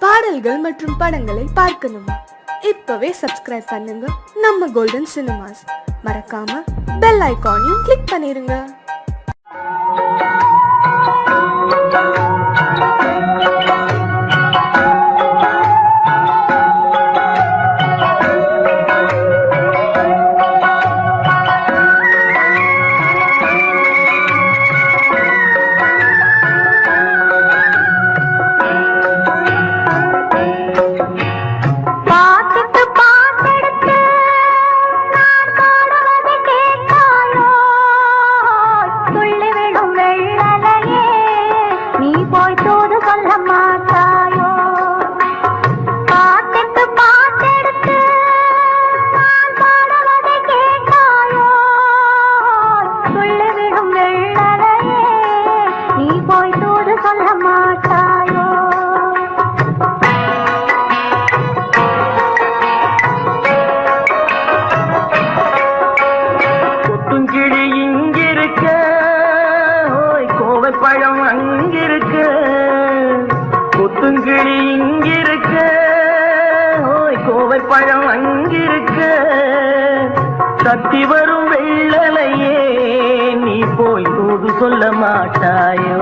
பாடல்கள் மற்றும் படங்களை பார்க்கணுமா? இப்பவே சப்ஸ்கிரைப் பண்ணுங்க நம்ம கோல்டன் சினிமாஸ். மறக்காம பெல் ஐகானையும் கிளிக் பண்ணிருங்க. பழம் அங்கிருக்க, கொத்துங்கிளி இங்கிருக்க, ஓய் கோவை பழம் அங்கிருக்க, தத்தி வரும் வெள்ளலையே நீ போய் தூது சொல்ல மாட்டாயோ?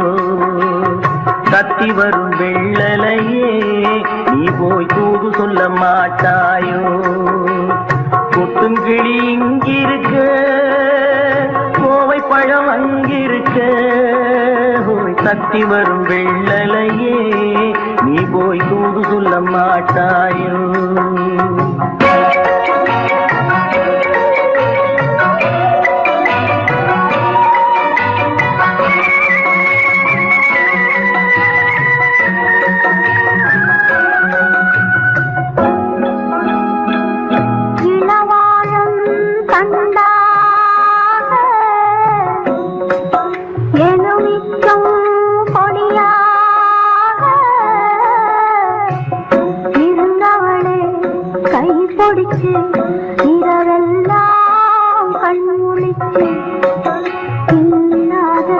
தத்தி வரும் வெள்ளலையே நீ போய் தூது சொல்ல மாட்டாயோ? கொத்துங்கிளி இங்கிருக்க, கோவை பழம் அங்கிருக்க, தத்தி வரும் வெள்ளலையே நீ போய் தூது சொல்ல மாட்டாயோ? இரவெல்லாம் கண்முழிச்சு இல்லாத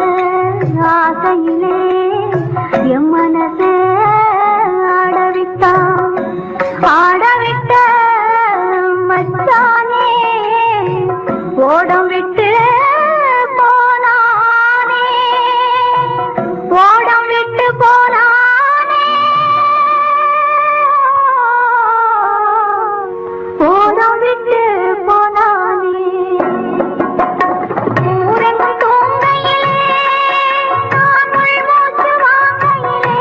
ஆசையிலே என் மனசே ஆடவிட்ட மச்சானே ஓடம் விட்டு போனானே, ஓடம் விட்டு போனானே, ஓடம் விட்டு போனானே. ஊரெங்கும் தூங்கையிலே நான் உள்மூச்சு வாங்கையிலே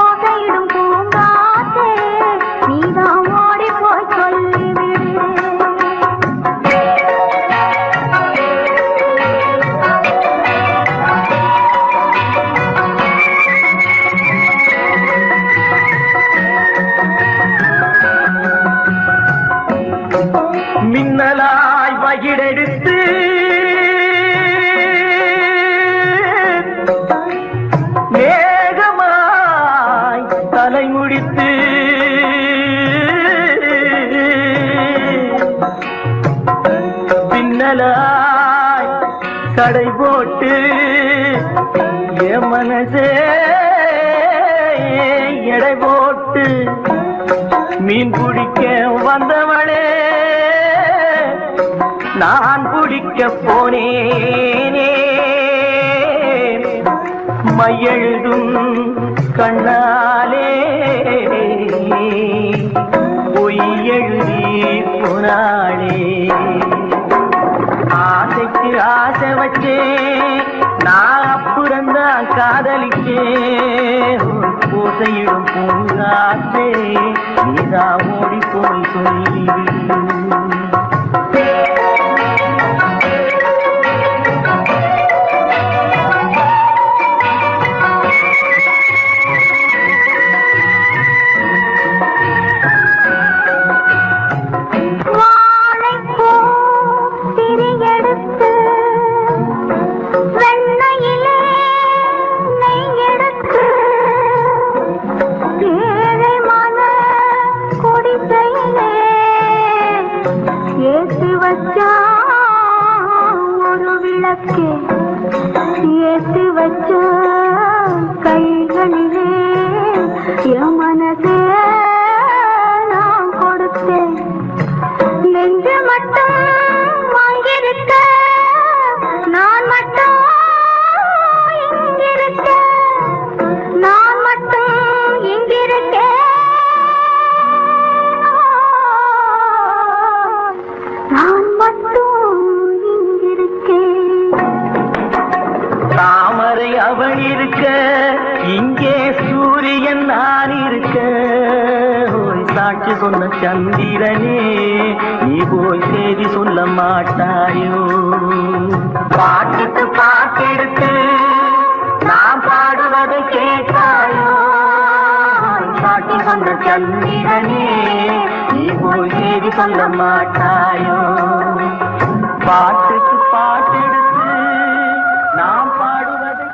ஓசையிடும் பூங்காற்றே நீதான் ஓடி போய் சொல்லிவிடு. மின்னலாய் வகிடெடுத்து மேகமாய் தலை முடித்து பின்னலாய் கடை போட்டு என் மனசே எடை போட்டு மீன் பிடிக்க வந்தவளே நான் பிடிக்க போனேனே. மையெழுதும் கண்ணாலே பொய் எழுதி போனாளே. ஆசைக்கு ஆசை வச்சே நான் அப்புறந்தான் காதலிச்சே. ஓசையிடும் பூங்காற்றே நீதான் ஓடி போய் சொல்லிவிடு. ஏழை மன என் மனசே நான் கொடுத்தேன், நெஞ்சு மட்டும் வாங்கியிருக்க, நான் மட்டும் இங்கிருக்க, நான் மட்டும் இங்கிருக்கேன், நான் மட்டும் இங்கிருக்கேன். தாமரை அவள் இருக்க, இங்கே சூரியன் நான் இருக்க, ஓய் சாட்சி சொன்ன சந்திரனே நீ போய் செய்தி சொல்ல மாட்டாயோ? பாட்டுக்கு பாட்டெடுத்து நான் பாடுவதை கேட்டாயோ? சாட்சி சொன்ன சந்திரனே நீ போய் செய்தி சொல்ல மாட்டாயோ? பாட்டுக்கு பாட்டெடுத்து நாம் பாடுவதை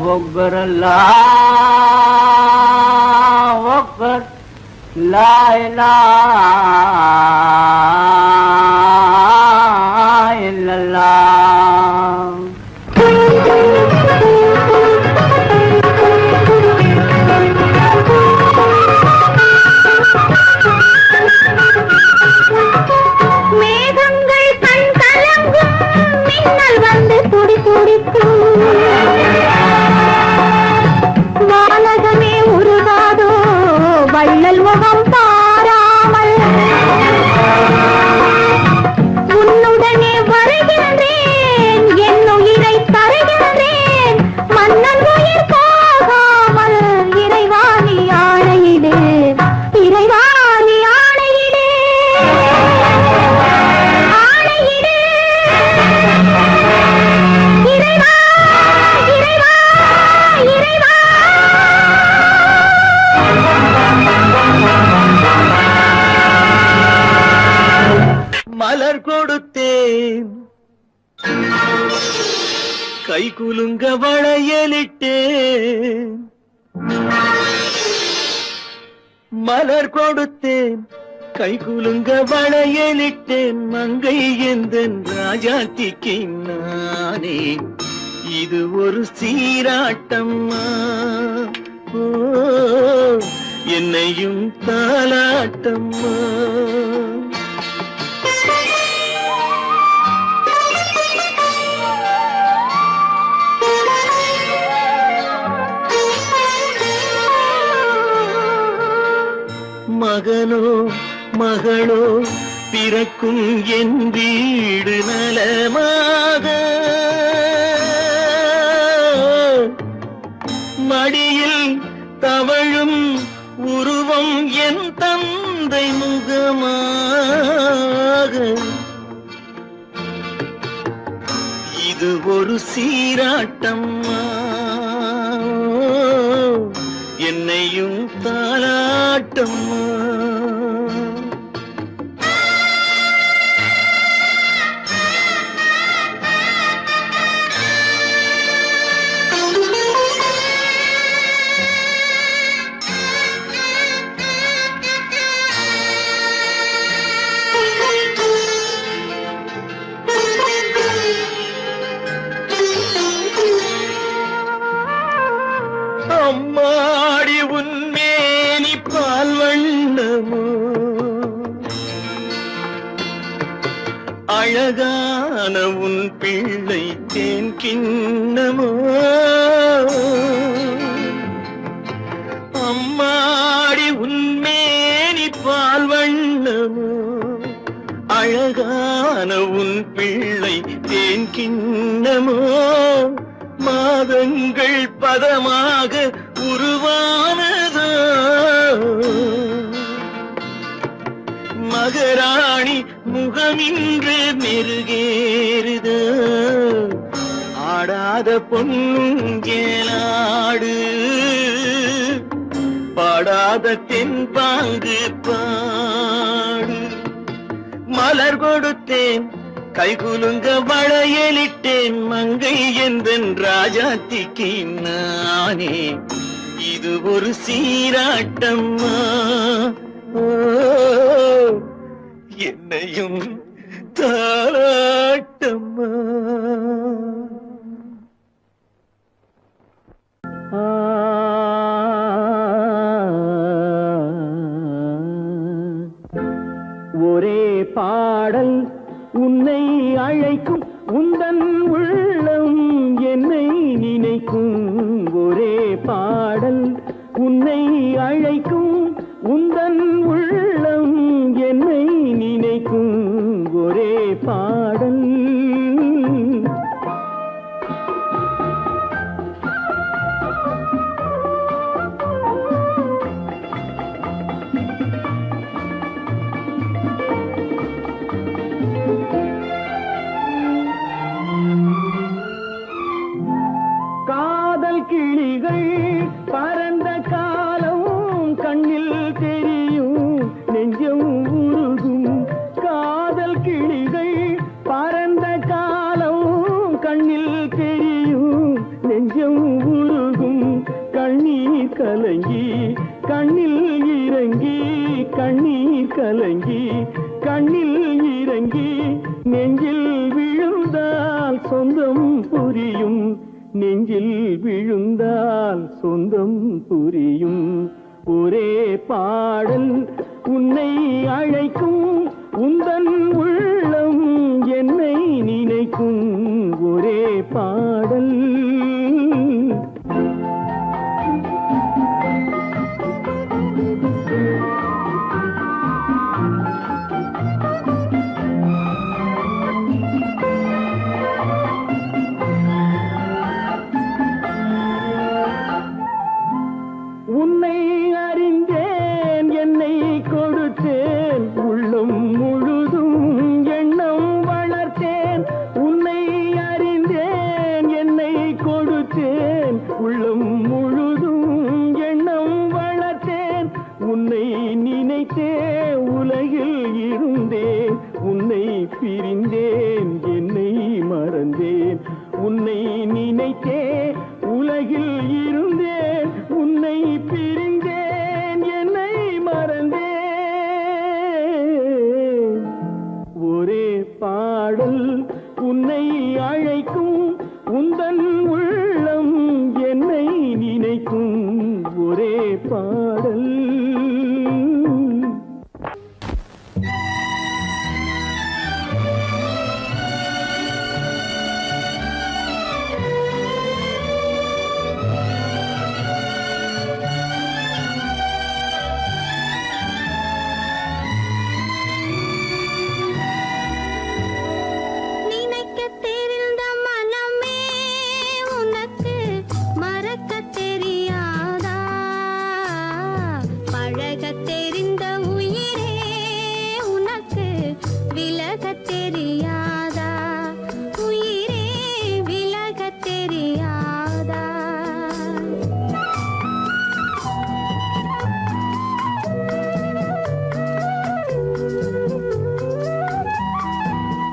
अकबर अल्लाह अकबर ला इलाहा इल्लल्लाह। மேகங்கள் கண் கலங்கும் மின்னல் வந்து துடி துடிக்கும் கை குலுங்க வளையலிட்டேன் மலர் கொடுத்தேன் கை குலுங்க வளையலிட்டேன் மங்கை எந்தன் ராஜாத்திக்கு நானே இது ஒரு சீராட்டம்மா ஓ என்னையும் தாலாட்டம்மா மகனோ மகளோ பிறக்கும் என் வீடு நலமாக மடியில் தவழும் உருவம் என் தந்தை முகமாக இது ஒரு சீராட்டம்மா என்னையும் தாலாட்டம்மா அம்மாடி உன்மேனி பால் வண்ணமோ அழகான உன் பிள்ளை தேன் கிண்ணமோ அம்மாடி உன்மேனி பால் வண்ணமோ அழகான உன் பிள்ளை தேன் கிண்ணமோ மாதங்கள் பதமாக உருவானதோ மகராணி முகமின்று மெருகேறுதோ ஆடாத பொன்னுங்கேலாடு பாடாத தென்பாங்கு பாடு மலர் கொடுத்தேன் கைகுலுங்க வளையலிட்டேன் மங்கை எந்தன் ராஜாத்திக்கு நானே இது ஒரு சீராட்டம்மா ஓ என்னையும் தாலாட்டம்மா ஒரே பாடல் உன்னை அழைக்கும் உந்தன் உள்ளம் என்னை நினைக்கும் ஒரே பாடல் உன்னை அழைக்கும் உந்தன் உள்ளம் என்னை நினைக்கும் ஒரே பாடல் கிளிகள் பறந்த காலம் கண்ணில் தெரியும் நெஞ்சம் உருகும் காதல் கிளிகள் பறந்த காலம் கண்ணில் தெரியும் நெஞ்சம் உருகும் கண்ணீர் கலங்கி கண்ணில் இறங்கி கண்ணீர் கலங்கி கண்ணில் இறங்கி நெஞ்சில் விழுந்தால் சொந்தம் புரியும் நெஞ்சில் விழுந்தால் சொந்தம் புரியும் ஒரே பாடல் உன்னை அழைக்கும் உந்தன் உள்ளம் என்னை நினைக்கும் ஒரே பாடல் உன்னை அறிந்தேன் என்னை கொடுத்தேன் உள்ளம் முழுதும் நினைத்தே உலகில் இருந்தேன், உன்னை பிரிந்தேன், என்னை மறந்தேன். ஒரே பாடல் உன்னை அழைக்கும், உந்தன் உள்ளம் என்னை நினைக்கும். ஒரே பாடல். நினைக்கத் தெரிந்த மனமே உனக்கு மறக்கத் தெரியாதா? பழகத் தெரிந்த உயிரே உனக்கு விலகத் தெரியாதா? உயிரே விலகத் தெரியாதா?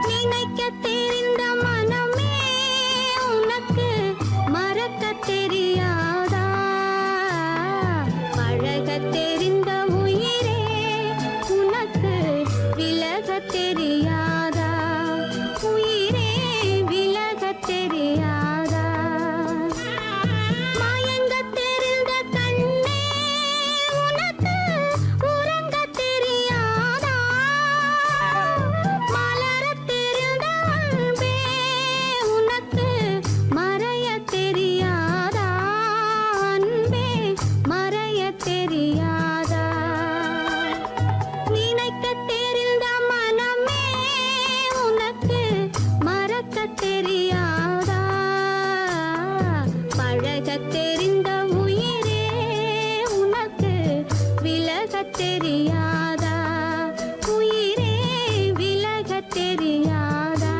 நினைக்கத் தெரிந்த மனமே உனக்கு மறக்கத் தெரியாதா? பழகத் தெரிந்த உயிரே உனக்கு விலகத் தெரியாதா? உயிரே விலகத் தெரியாதா? மயங்கத் தெரிந்த கண்ணே உனக்கு உறங்கத் தெரியாதா? மலரத் தெரிந்த அன்பே உனக்கு மறையத் தெரியாதா? அன்பே மறையத் தெரியாதா? நினைக்கத் தெரிந்த மனமே உனக்கு மறக்கத் தெரியாதா? பழகத் தெரிந்த உயிரே உனக்கு விலகத் தெரியாதா? உயிரே விலகத் தெரியாதா?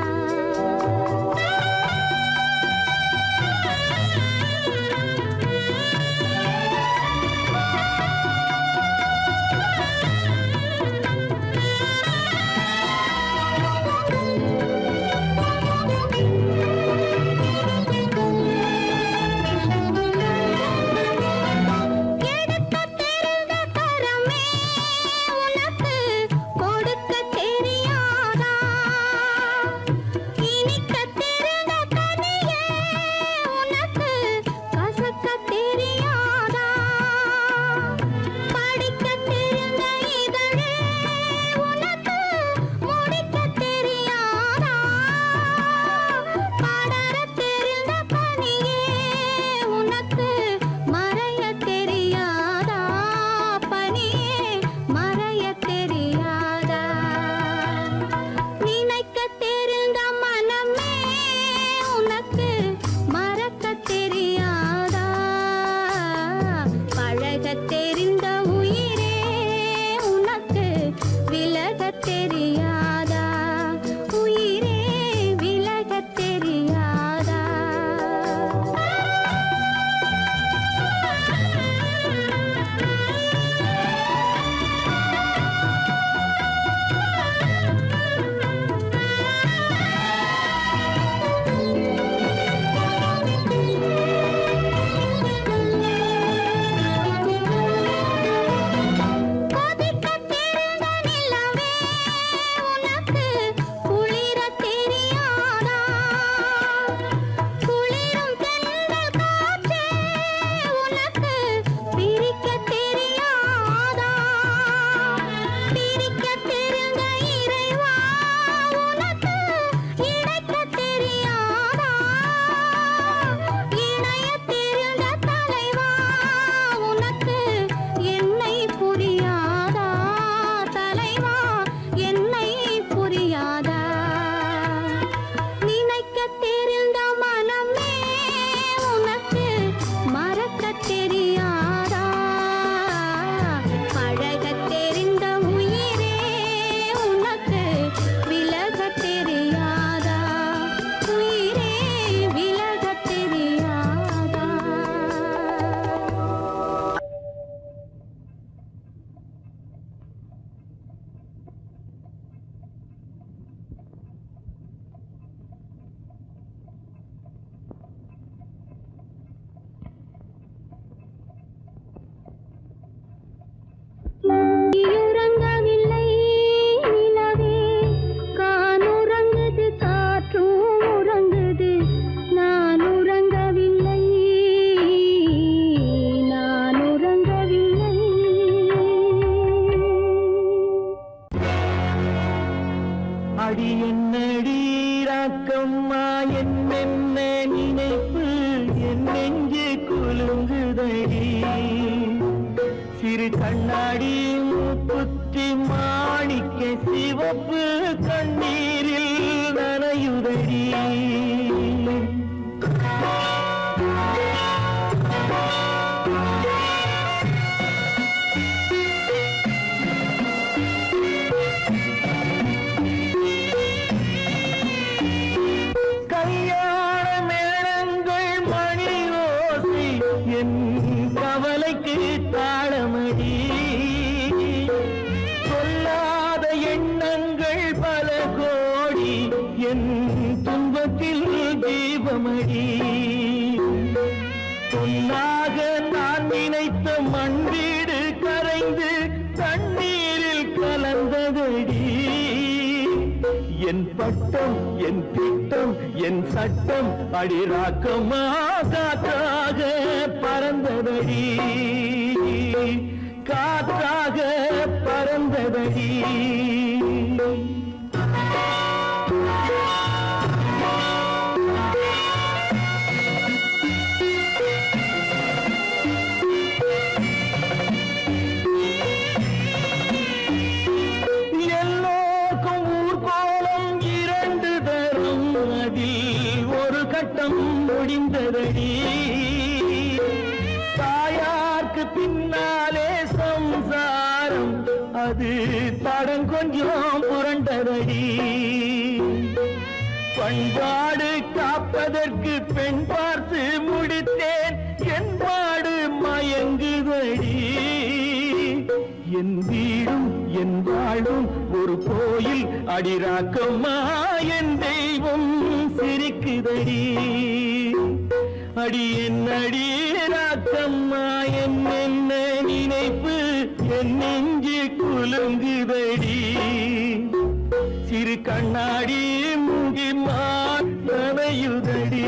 சிறு கண்ணாடி மூக்குத்தி மாணிக்க சிவப்பு கண்ணீரில் நனையுதடி. கல்யாண மேளங்கள் மணியோசை என் கவலைக்கு தாளமடி. சொல்லாத எண்ணங்கள் பல கோடி என் துன்பத்தில் தீபமடி. பொன்னாக நான் நினைத்த மண் வீடு கரைந்து தண்ணீரில் கலந்ததடி. என் பட்டம் என் திட்டம் என் சட்டம் அடிராக்கமா காற்றாக பறந்ததடி. காற்றாக பறந்ததடி. எல்லோருக்கும் ஊர்கோலம் இரண்டு தரும், அதில் ஒரு கட்டம் முடிந்ததடி. தாயார்க்கு பின்னாலே சம்சாரம், அது தடம் கொஞ்சம் புரண்டதடி. பண்பாடு காப்பதற்கு பெண் பார்த்து முடித்தேன், என் பாடு மயங்குதடி. என் வீடும் என் வாழும் ஒரு கோயில் அடிராக்கம்மா, என் தெய்வம் சிரிக்குதடி. அடி என் அடி ராக்கம்மா, என் என்ன நினைப்பு என் நெஞ்சு குலுங்குதடி. சிறு கண்ணாடி மூங்கி நனையுதடி.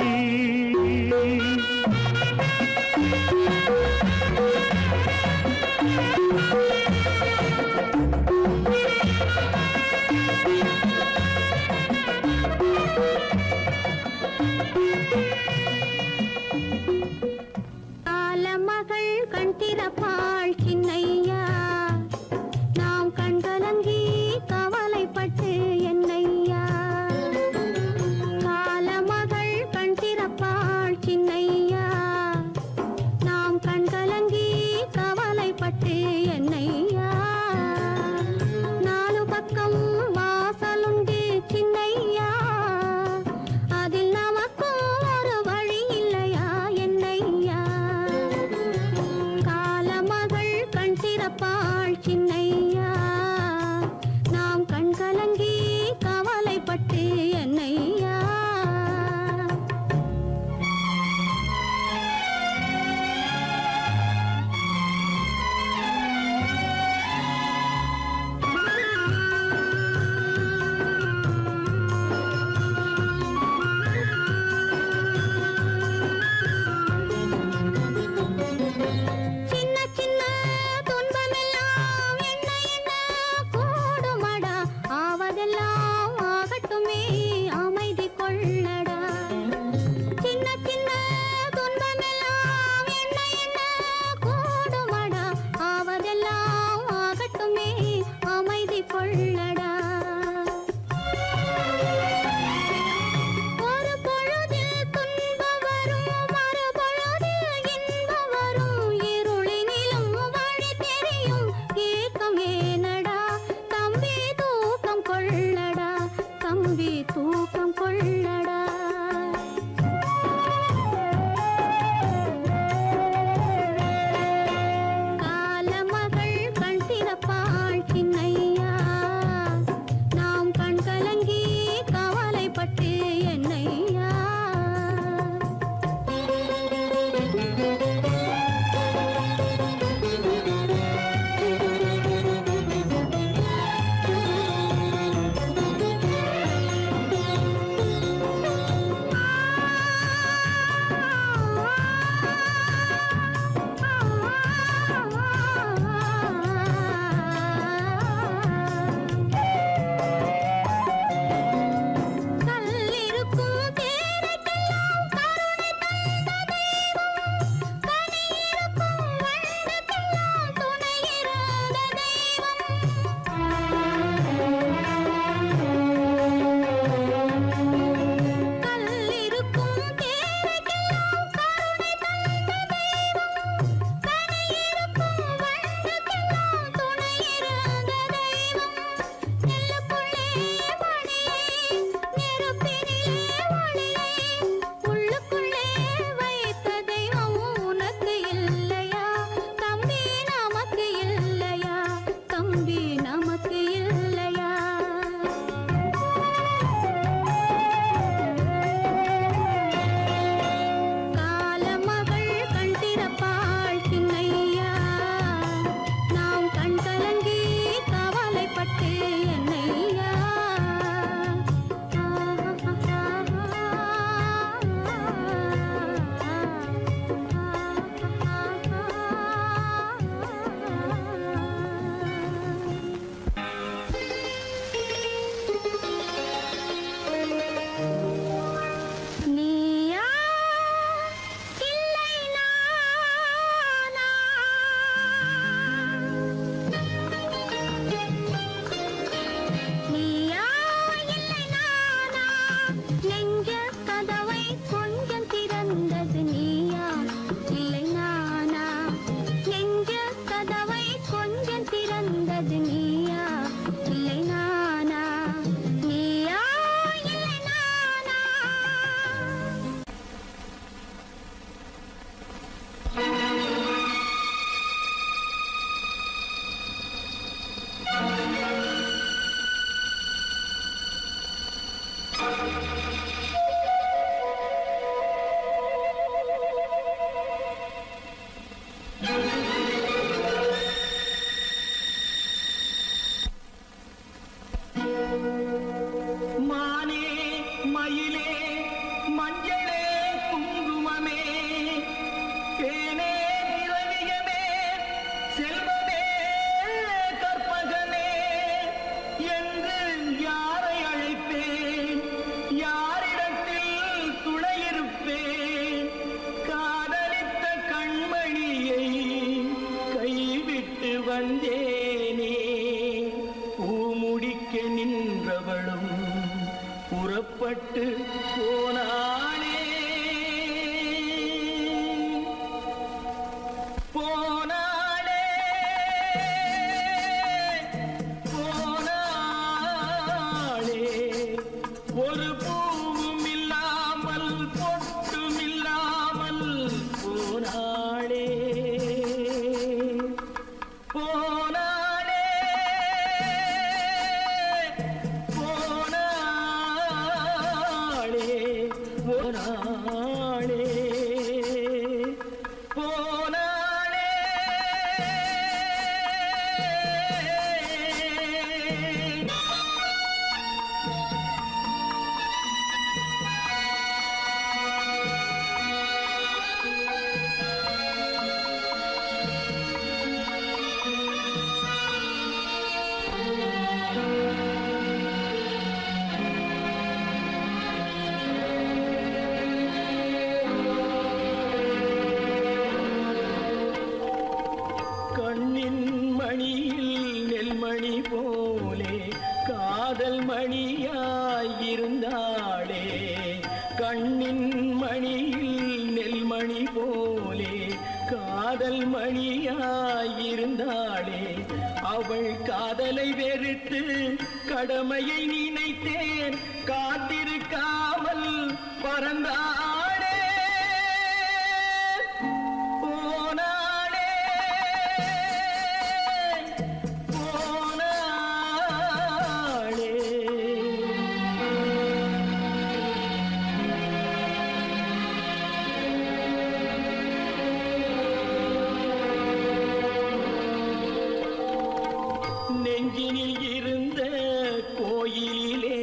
காலமகள் கண் திறப்பாள் சின்னையா, நாம் கண்ட மணி போலே காதல் மணியாயிருந்தாளே அவள் காதலை வெறுத்து கடமையை நினைத்தேன் காத்திருக்காமல் பறந்தாளே போனாளே போனாளே நெஞ்சினில் இருந்த கோயிலிலே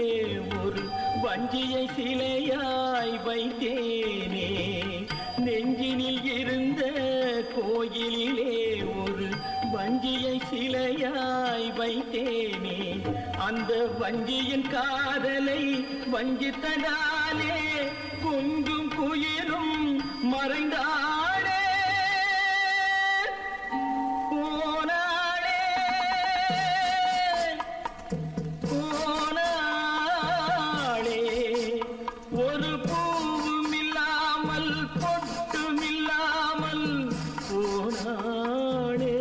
ஒரு வஞ்சியை சிலையாய் வைத்தேனே நெஞ்சினில் இருந்த கோயிலிலே ஒரு வஞ்சியை சிலையாய் வைத்தேனே அந்த வஞ்சியின் காதலை வஞ்சித்ததாலே குங்கும் குயிலும் மறைந்தாளே போனாளே போனாளே ஒரு பூவும் இல்லாமல் பொட்டும் இல்லாமல் போனாளே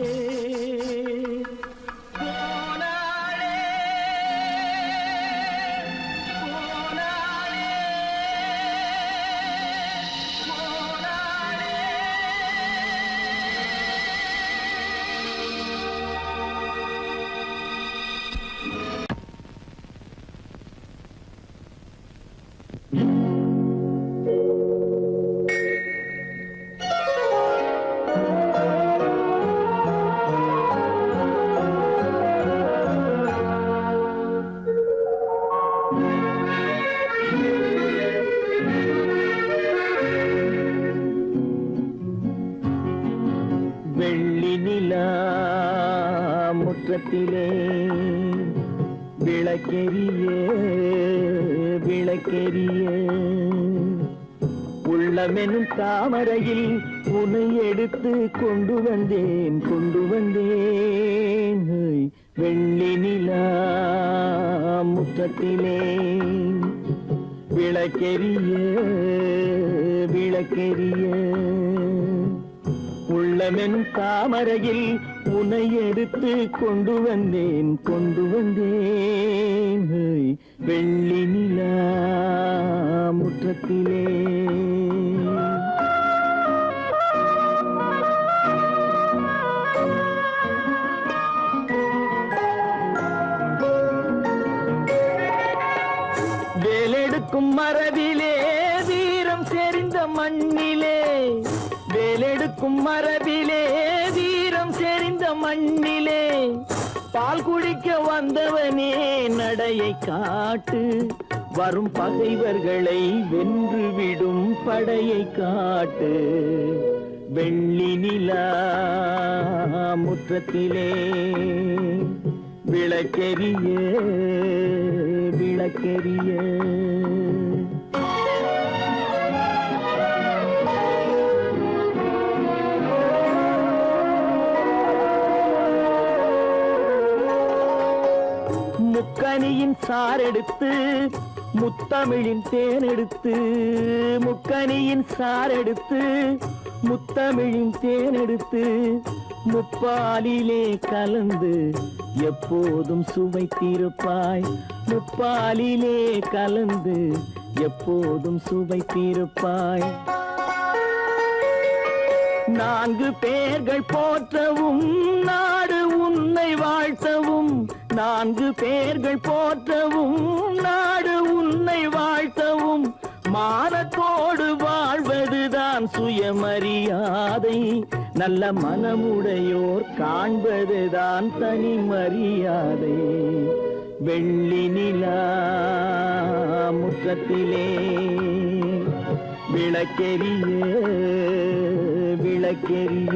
போனாளே போனாளே போனாளே வெள்ளி நிலா முற்றத்திலே விளக்கெரிய விளக்கெரிய உள்ளமெனும் தாமரையில் உன்னை எடுத்து கொண்டு வந்தேன் வெள்ளி நிலா முற்றத்திலே விளக்கெரிய விளக்கெரிய உள்ளமென் தாமரையில் உன்னை எடுத்து கொண்டு வந்தேன் வெள்ளி நிலா முற்றத்திலே வேலெடுக்கும் மரபிலே வீரம் செறிந்த மண்ணிலே வேலெடுக்கும் மரபிலே வீரம் செறிந்த மண்ணிலே பால் குடிக்க வந்தவனே நடையை காட்டு வரும் பகைவர்களை வென்று விடும் படையை காட்டு வெள்ளி நிலா முற்றத்திலே விளக்கெரிய விளக்கெரிய முக்கனியின் சாரெடுத்து முத்தமிழின் தேனெடுத்து முக்கனியின் சாரெடுத்து முத்தமிழின் தேனெடுத்து முப்பாலிலே கலந்து எப்போதும் சுவைத்திருப்பாய் முப்பாலிலே கலந்து எப்போதும் சுவைத்திருப்பாய் நான்கு பேர்கள் போற்றவும் நாடு உன்னை வாழ்த்தவும் நான்கு பேர்கள் போற்றவும் நாடு உன்னை வாழ்த்தவும் மானத்தோடு வாழ்வதுதான் சுயமரியாதை நல்ல மனமுடையோர் காண்பதுதான் தனி மரியாதை வெள்ளி நிலா முற்றத்திலே விளக்கெரிய விளக்கெரிய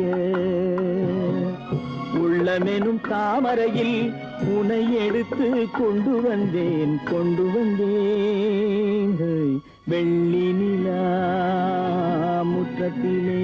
உள்ளமெனும் தாமரையில் உன்னை எடுத்து கொண்டு வந்தேன் வெள்ளி நிலா முற்றத்திலே